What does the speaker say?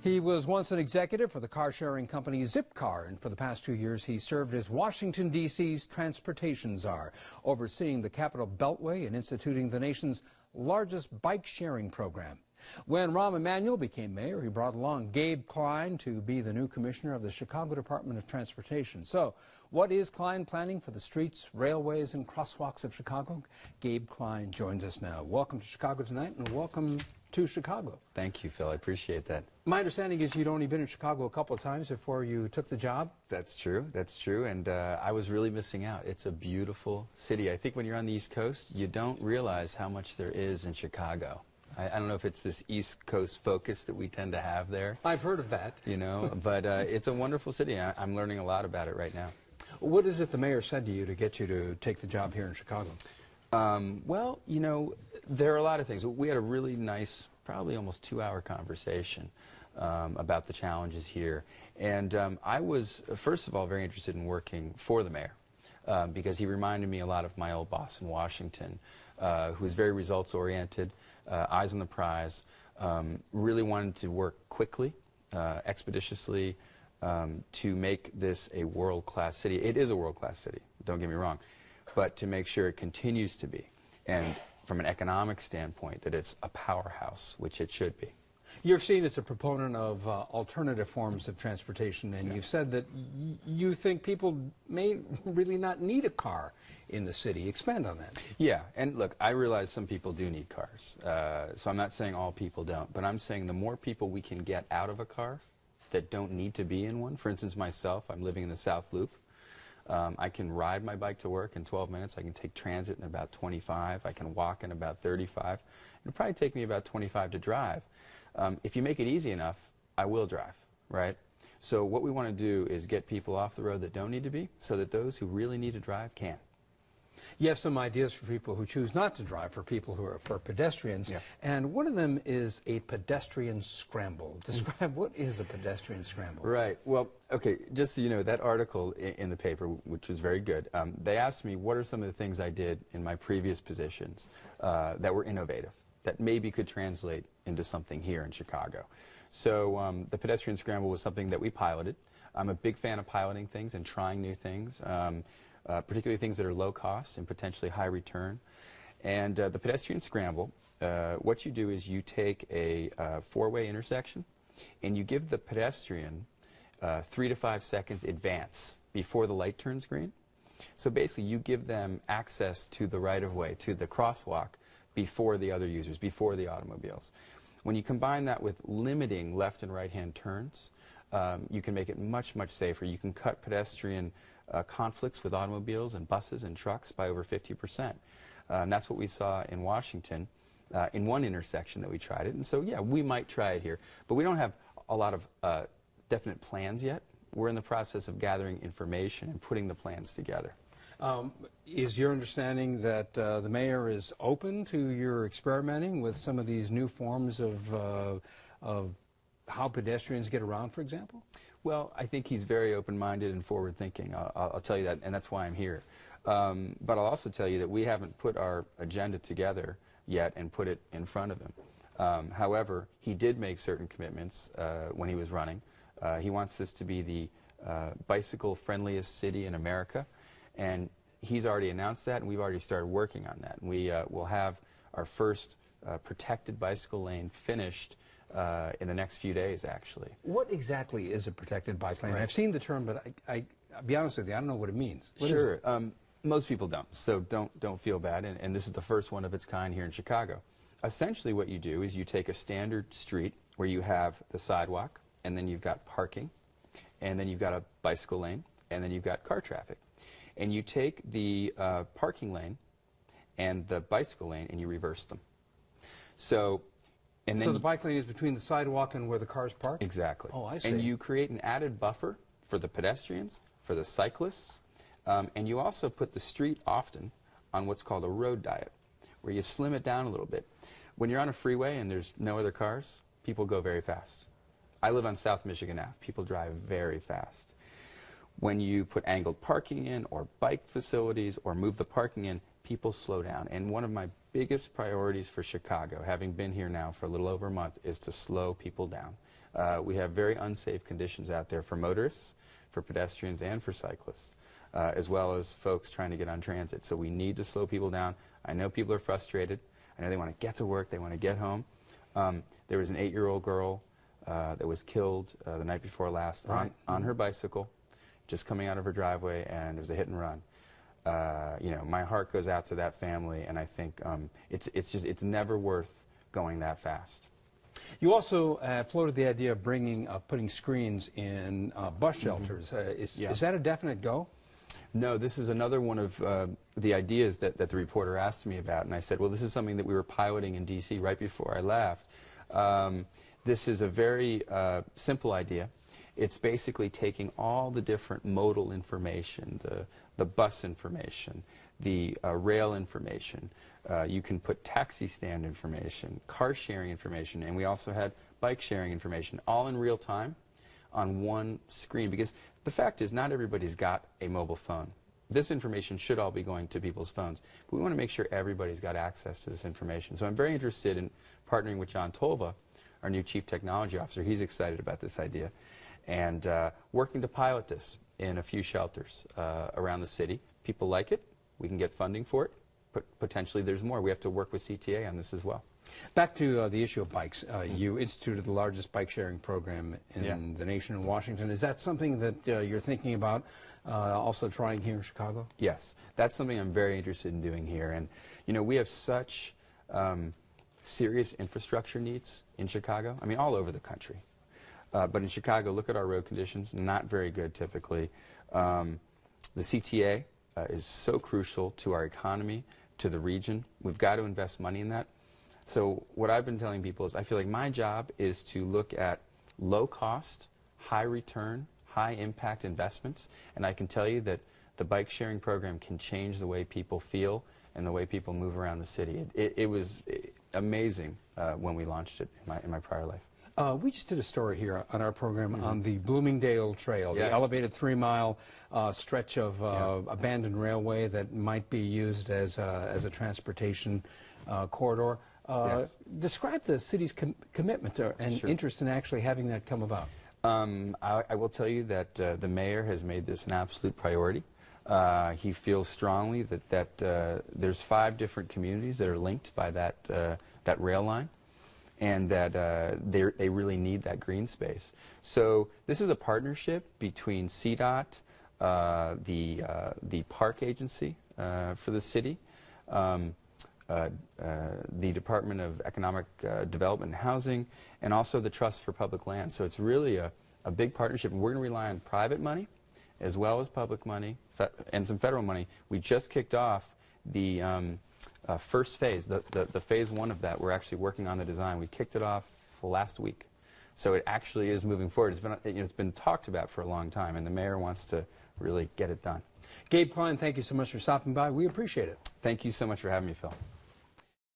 He was once an executive for the car-sharing company Zipcar, and for the past 2 years he served as Washington, D.C.'s transportation czar, overseeing the Capital Beltway and instituting the nation's largest bike-sharing program. When Rahm Emanuel became mayor, he brought along Gabe Klein to be the new commissioner of the Chicago Department of Transportation. So, what is Klein planning for the streets, railways, and crosswalks of Chicago? Gabe Klein joins us now. Welcome to Chicago Tonight, and welcome to Chicago. Thank you, Phil. I appreciate that. My understanding is you'd only been in Chicago a couple of times before you took the job. That's true. That's true. And I was really missing out. It's a beautiful city. I think when you're on the East Coast, you don't realize how much there is in Chicago. I don't know if it's this East Coast focus that we tend to have there. I've heard of that. You know, but it's a wonderful city. I'm learning a lot about it right now. What is it the mayor said to you to get you to take the job here in Chicago? Well, you know, there are a lot of things. We had a really nice, probably almost 2-hour conversation about the challenges here. And I was, first of all, very interested in working for the mayor because he reminded me a lot of my old boss in Washington, who was very results-oriented, eyes on the prize, really wanted to work quickly, expeditiously, to make this a world-class city. It is a world-class city, don't get me wrong, but to make sure it continues to be, and from an economic standpoint, that it's a powerhouse, which it should be. You're seen as a proponent of alternative forms of transportation, and you've said that you think people may really not need a car in the city. Expand on that. Yeah, and look, I realize some people do need cars, so I'm not saying all people don't, but I'm saying the more people we can get out of a car that don't need to be in one. For instance, myself, I'm living in the South Loop. I can ride my bike to work in 12 minutes. I can take transit in about 25. I can walk in about 35. It'll probably take me about 25 to drive. If you make it easy enough, I will drive, right? So what we want to do is get people off the road that don't need to be, so that those who really need to drive can. You have some ideas for people who choose not to drive, for people who are for pedestrians, and one of them is a pedestrian scramble. Describe what is a pedestrian scramble. Right. Well, okay, just so you know, that article in the paper, which was very good, they asked me what are some of the things I did in my previous positions that were innovative, that maybe could translate into something here in Chicago. So the pedestrian scramble was something that we piloted. I'm a big fan of piloting things and trying new things. Particularly things that are low cost and potentially high return. And the pedestrian scramble, what you do is you take a four-way intersection and you give the pedestrian 3 to 5 seconds advance before the light turns green. So basically you give them access to the right-of-way, to the crosswalk, before the other users, before the automobiles. When you combine that with limiting left and right-hand turns, you can make it much, much safer. You can cut pedestrian conflicts with automobiles and buses and trucks by over 50%. That's what we saw in Washington in one intersection that we tried it. And so, yeah, we might try it here. But we don't have a lot of definite plans yet. We're in the process of gathering information and putting the plans together. Is your understanding that the mayor is open to your experimenting with some of these new forms of how pedestrians get around, for example? Well, I think he's very open-minded and forward-thinking. I'll tell you that, and that's why I'm here. But I'll also tell you that we haven't put our agenda together yet and put it in front of him. However, he did make certain commitments when he was running. He wants this to be the bicycle-friendliest city in America, and he's already announced that, and we've already started working on that. And we will have our first protected bicycle lane finished in the next few days, actually. What exactly is a protected bike lane? Right. I've seen the term, but I'll be honest with you, I don't know what it means. Sure. Most people don't, so don't feel bad, and this is the first one of its kind here in Chicago. Essentially what you do is you take a standard street where you have the sidewalk, and then you've got parking, and then you've got a bicycle lane, and then you've got car traffic. And you take the parking lane and the bicycle lane and you reverse them. So the bike lane is between the sidewalk and where the cars park? Exactly. Oh, I see. And you create an added buffer for the pedestrians, for the cyclists, and you also put the street often on what's called a road diet, where you slim it down a little bit. When you're on a freeway and there's no other cars, people go very fast. I live on South Michigan Ave. People drive very fast. When you put angled parking in or bike facilities or move the parking in, people slow down. And one of my biggest priorities for Chicago, having been here now for a little over a month, is to slow people down. We have very unsafe conditions out there for motorists, for pedestrians, and for cyclists, as well as folks trying to get on transit. So we need to slow people down. I know people are frustrated. I know they want to get to work. They want to get home. There was an 8-year-old girl that was killed the night before last on her bicycle, just coming out of her driveway, and it was a hit and run. You know, my heart goes out to that family, and I think it's never worth going that fast. You also floated the idea of putting screens in bus shelters. Is that a definite go? No, this is another one of the ideas that the reporter asked me about, and I said, well, this is something that we were piloting in D.C. right before I left. This is a very simple idea. It's basically taking all the different modal information, the bus information, the rail information. You can put taxi stand information, car sharing information, and we also had bike sharing information, all in real time on one screen. Because the fact is, not everybody's got a mobile phone. This information should all be going to people's phones. But we want to make sure everybody's got access to this information. So I'm very interested in partnering with John Tolva, our new Chief Technology Officer. He's excited about this idea. And working to pilot this in a few shelters around the city. People like it. We can get funding for it. But potentially there's more. We have to work with CTA on this as well. Back to the issue of bikes. You instituted the largest bike sharing program in the nation in Washington. Is that something that you're thinking about also trying here in Chicago? Yes. That's something I'm very interested in doing here. And, you know, we have such serious infrastructure needs in Chicago. I mean, all over the country. But in Chicago, look at our road conditions. Not very good, typically. The CTA is so crucial to our economy, to the region. We've got to invest money in that. So what I've been telling people is I feel like my job is to look at low-cost, high-return, high-impact investments. And I can tell you that the bike sharing program can change the way people feel and the way people move around the city. It was amazing when we launched it in my prior life. We just did a story here on our program on the Bloomingdale Trail, the elevated 3-mile stretch of abandoned railway that might be used as a transportation corridor. Describe the city's commitment and interest in actually having that come about. I will tell you that the mayor has made this an absolute priority. He feels strongly that there's 5 different communities that are linked by that rail line, and that they really need that green space. So this is a partnership between CDOT, the park agency for the city, the Department of Economic Development and Housing, and also the Trust for Public Land. So it's really a big partnership. And we're going to rely on private money as well as public money and some federal money. We just kicked off the first phase, the phase 1 of that. We're actually working on the design. We kicked it off last week. So it actually is moving forward. It's been talked about for a long time, and the mayor wants to really get it done. Gabe Klein, thank you so much for stopping by. We appreciate it. Thank you so much for having me, Phil.